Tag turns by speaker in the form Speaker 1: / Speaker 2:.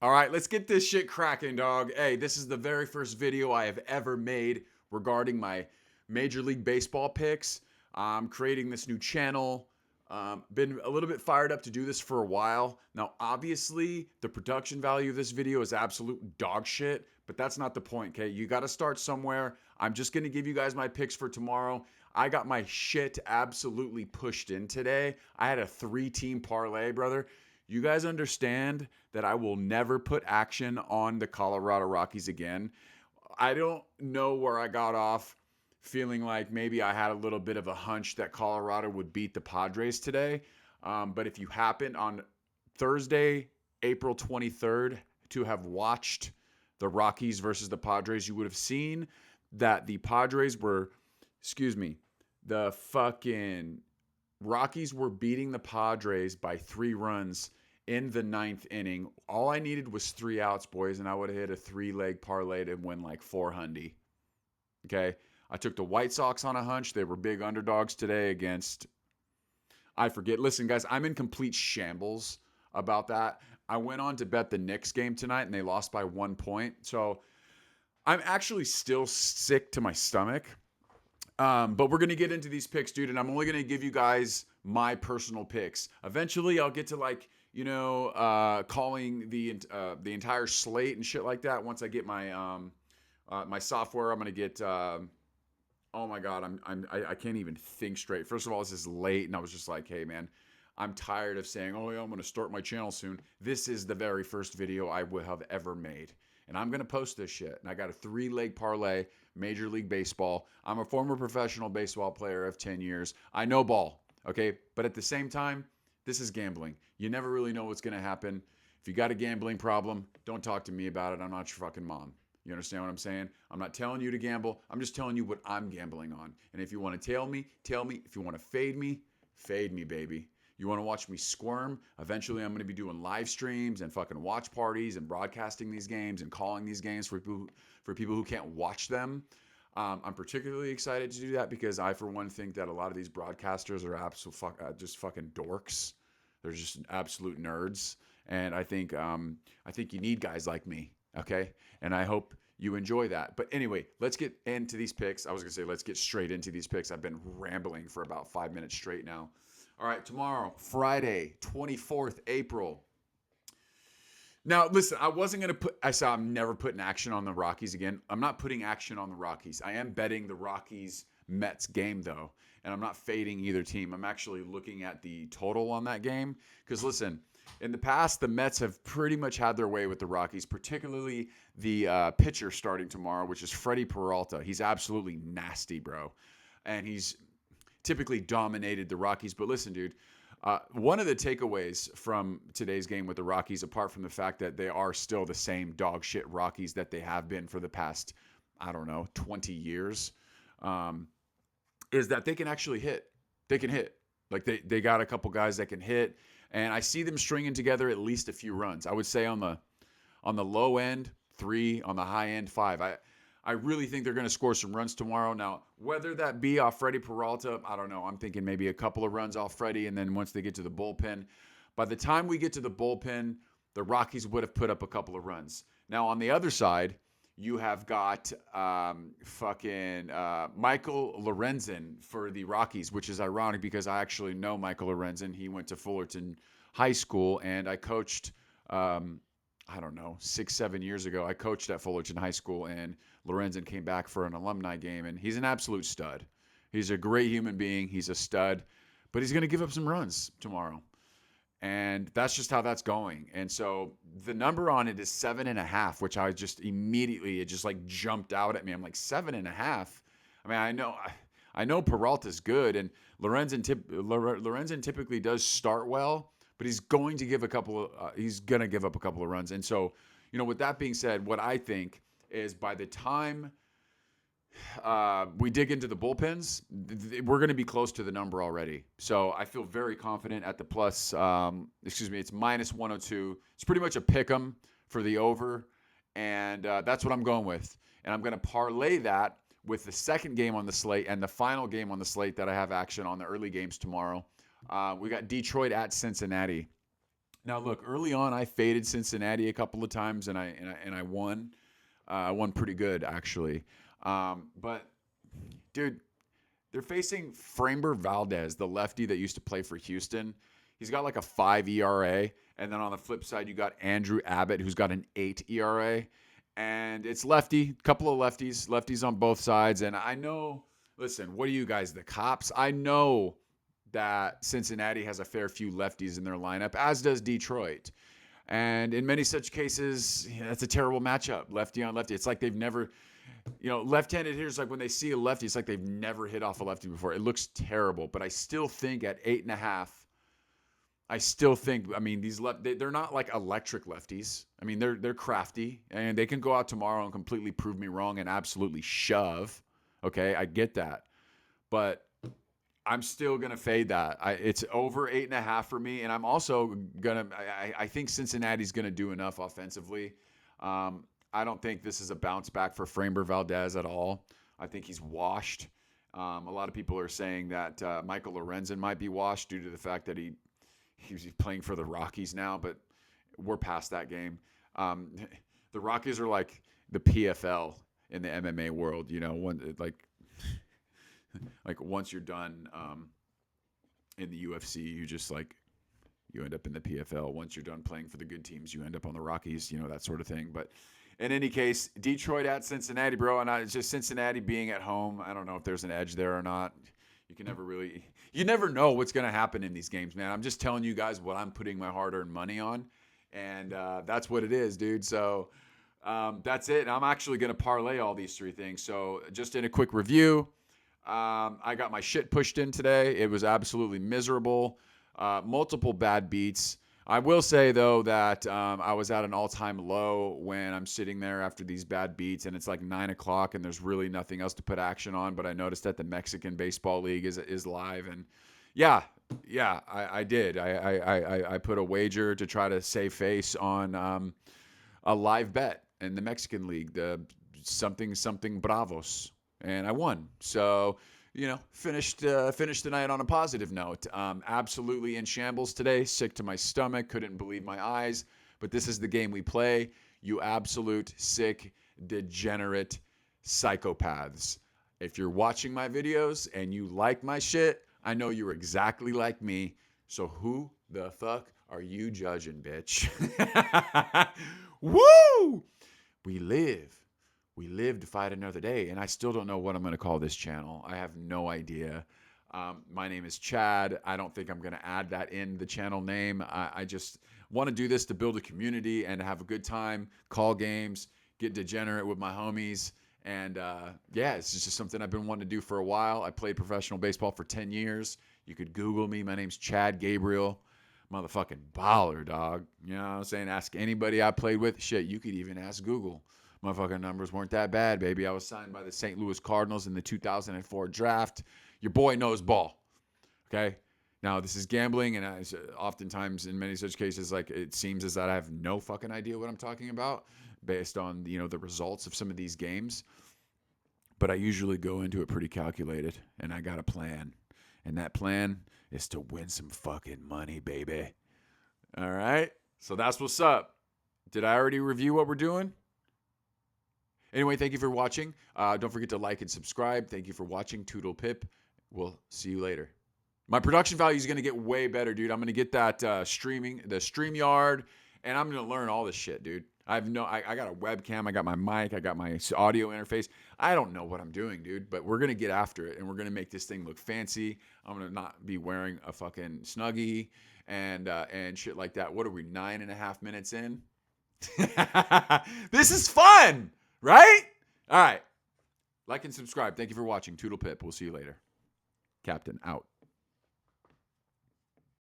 Speaker 1: All right, let's get this shit cracking, dog. Hey, this is the very first video I have ever made regarding my Major League Baseball picks. I'm creating this new channel. Been a little bit fired up to do this for a while. Now, obviously, the production value of this video is absolute dog shit, but that's not the point, okay? You got to start somewhere. I'm just going to give you guys my picks for tomorrow. I got my shit absolutely pushed in today. I had a 3-team parlay, brother. You guys understand that I will never put action on the Colorado Rockies again. I don't know where I got off feeling like maybe I had a little bit of a hunch that Colorado would beat the Padres today. But if you happen on Thursday, April 23rd, to have watched the Rockies versus the Padres, you would have seen that the Padres were, excuse me, the fucking Rockies were beating the Padres by 3 runs in the ninth inning. All I needed was 3 outs, boys, and I would have hit a 3-leg parlay to win like 400. Okay. I took the White Sox on a hunch. They were big underdogs today against, I forget. Listen, guys, I'm in complete shambles about that. I went on to bet the Knicks game tonight and they lost by 1 point. So I'm actually still sick to my stomach. But we're going to get into these picks, dude, and I'm only going to give you guys my personal picks. Eventually, I'll get to calling the entire slate and shit like that. Once I get my software, I'm going to get. Oh my god, I can't even think straight. First of all, this is late, and I was just like, hey man, I'm tired of saying, oh yeah, I'm going to start my channel soon. This is the very first video I would have ever made. And I'm going to post this shit. And I got a 3-leg parlay, Major League Baseball. I'm a former professional baseball player of 10 years. I know ball, okay? But at the same time, this is gambling. You never really know what's going to happen. If you got a gambling problem, don't talk to me about it. I'm not your fucking mom. You understand what I'm saying? I'm not telling you to gamble. I'm just telling you what I'm gambling on. And if you want to tell me, tell me. If you want to fade me, baby. You want to watch me squirm? Eventually, I'm going to be doing live streams and fucking watch parties and broadcasting these games and calling these games for people who can't watch them. I'm particularly excited to do that because I, for one, think that a lot of these broadcasters are just fucking dorks. They're just absolute nerds, and I think you need guys like me. Okay, and I hope you enjoy that. But anyway, let's get into these picks. I was gonna say let's get straight into these picks. I've been rambling for about 5 minutes straight now. All right, tomorrow, Friday, 24th April. Now, listen, I wasn't going to I said I'm never putting action on the Rockies again. I'm not putting action on the Rockies. I am betting the Rockies Mets game, though, and I'm not fading either team. I'm actually looking at the total on that game because, listen, in the past, the Mets have pretty much had their way with the Rockies, particularly the pitcher starting tomorrow, which is Freddie Peralta. He's absolutely nasty, bro. And he's typically dominated the Rockies. But listen, dude, one of the takeaways from today's game with the Rockies, apart from the fact that they are still the same dog shit Rockies that they have been for the past, I don't know, 20 years, um, is that they can actually hit. They can hit. Like they got a couple guys that can hit, and I see them stringing together at least a few runs. I would say on the low end, 3, on the high end, 5. I really think they're going to score some runs tomorrow. Now, whether that be off Freddie Peralta, I don't know. I'm thinking maybe a couple of runs off Freddie, and then once they get to the bullpen, by the time we get to the bullpen, the Rockies would have put up a couple of runs. Now, on the other side, you have got Michael Lorenzen for the Rockies, which is ironic because I actually know Michael Lorenzen. He went to Fullerton High School, and I coached. I don't know, 6, 7 years ago, I coached at Fullerton High School, and Lorenzen came back for an alumni game, and he's an absolute stud. He's a great human being. He's a stud, but he's going to give up some runs tomorrow. And that's just how that's going. And so the number on it is 7.5, which I just immediately, it just like jumped out at me. I'm like, 7.5? I mean, I know Peralta's good, and Lorenzen typically does start well, but he's going to give up a couple of runs. And so, with that being said, what I think is by the time we dig into the bullpens, we're going to be close to the number already. So I feel very confident at the plus. It's minus 102. It's pretty much a pick 'em for the over, and that's what I'm going with. And I'm going to parlay that with the second game on the slate and the final game on the slate that I have action on the early games tomorrow. We got Detroit at Cincinnati. Now, look, early on, I faded Cincinnati a couple of times, and I won. I won pretty good, actually. But dude, they're facing Framber Valdez, the lefty that used to play for Houston. He's got like a 5 ERA. And then on the flip side, you got Andrew Abbott, who's got an 8 ERA. And it's lefty, couple of lefties on both sides. And I know, listen, what are you guys, the cops? I know that Cincinnati has a fair few lefties in their lineup, as does Detroit. And in many such cases, yeah, that's a terrible matchup, lefty on lefty. It's like they've never, left-handed hitters, like when they see a lefty, it's like they've never hit off a lefty before. It looks terrible, but I still think at 8.5, I mean, they're not like electric lefties. I mean, they're crafty, and they can go out tomorrow and completely prove me wrong and absolutely shove. Okay, I get that, but I'm still gonna fade that. It's over 8.5 for me, and I'm also gonna. I think Cincinnati's gonna do enough offensively. I don't think this is a bounce back for Framber Valdez at all. I think he's washed. A lot of people are saying that Michael Lorenzen might be washed due to the fact that he's playing for the Rockies now, but we're past that game. The Rockies are like the PFL in the MMA world. Like once you're done in the UFC, you end up in the PFL. Once you're done playing for the good teams, you end up on the Rockies, that sort of thing. But in any case, Detroit at Cincinnati, bro, and it's just Cincinnati being at home. I don't know if there's an edge there or not. You never know what's going to happen in these games, man. I'm just telling you guys what I'm putting my hard-earned money on, and that's what it is, dude. So that's it. And I'm actually going to parlay all these three things. So just in a quick review, I got my shit pushed in today. It was absolutely miserable. Multiple bad beats. I will say, though, that I was at an all-time low when I'm sitting there after these bad beats, and it's like 9 o'clock, and there's really nothing else to put action on. But I noticed that the Mexican Baseball League is live, and yeah, I did. I put a wager to try to save face on a live bet in the Mexican League, the something Bravos, and I won. So finished the night on a positive note. Absolutely in shambles today, sick to my stomach, couldn't believe my eyes. But this is the game we play. You absolute sick, degenerate psychopaths. If you're watching my videos and you like my shit, I know you're exactly like me. So who the fuck are you judging, bitch? Woo! We live to fight another day, and I still don't know what I'm going to call this channel. I have no idea. My name is Chad. I don't think I'm going to add that in the channel name. I just want to do this to build a community and have a good time, call games, get degenerate with my homies. And yeah, it's just something I've been wanting to do for a while. I played professional baseball for 10 years. You could Google me. My name's Chad Gabriel. Motherfucking baller, dog. You know what I'm saying? Ask anybody I played with. Shit, you could even ask Google. Motherfucking numbers weren't that bad, baby. I was signed by the St. Louis Cardinals in the 2004 draft. Your boy knows ball. Okay? Now, this is gambling, and oftentimes in many such cases, like it seems as that I have no fucking idea what I'm talking about based on, the results of some of these games. But I usually go into it pretty calculated, and I got a plan. And that plan is to win some fucking money, baby. All right? So that's what's up. Did I already review what we're doing? Anyway, thank you for watching. Don't forget to like and subscribe. Thank you for watching. Toodle Pip. We'll see you later. My production value is going to get way better, dude. I'm going to get that the StreamYard, and I'm going to learn all this shit, dude. I got a webcam. I got my mic. I got my audio interface. I don't know what I'm doing, dude, but we're going to get after it, and we're going to make this thing look fancy. I'm going to not be wearing a fucking Snuggie and shit like that. What are we, 9.5 minutes in? This is fun! Right? All right. Like and subscribe. Thank you for watching. Toodle Pip. We'll see you later. Captain out.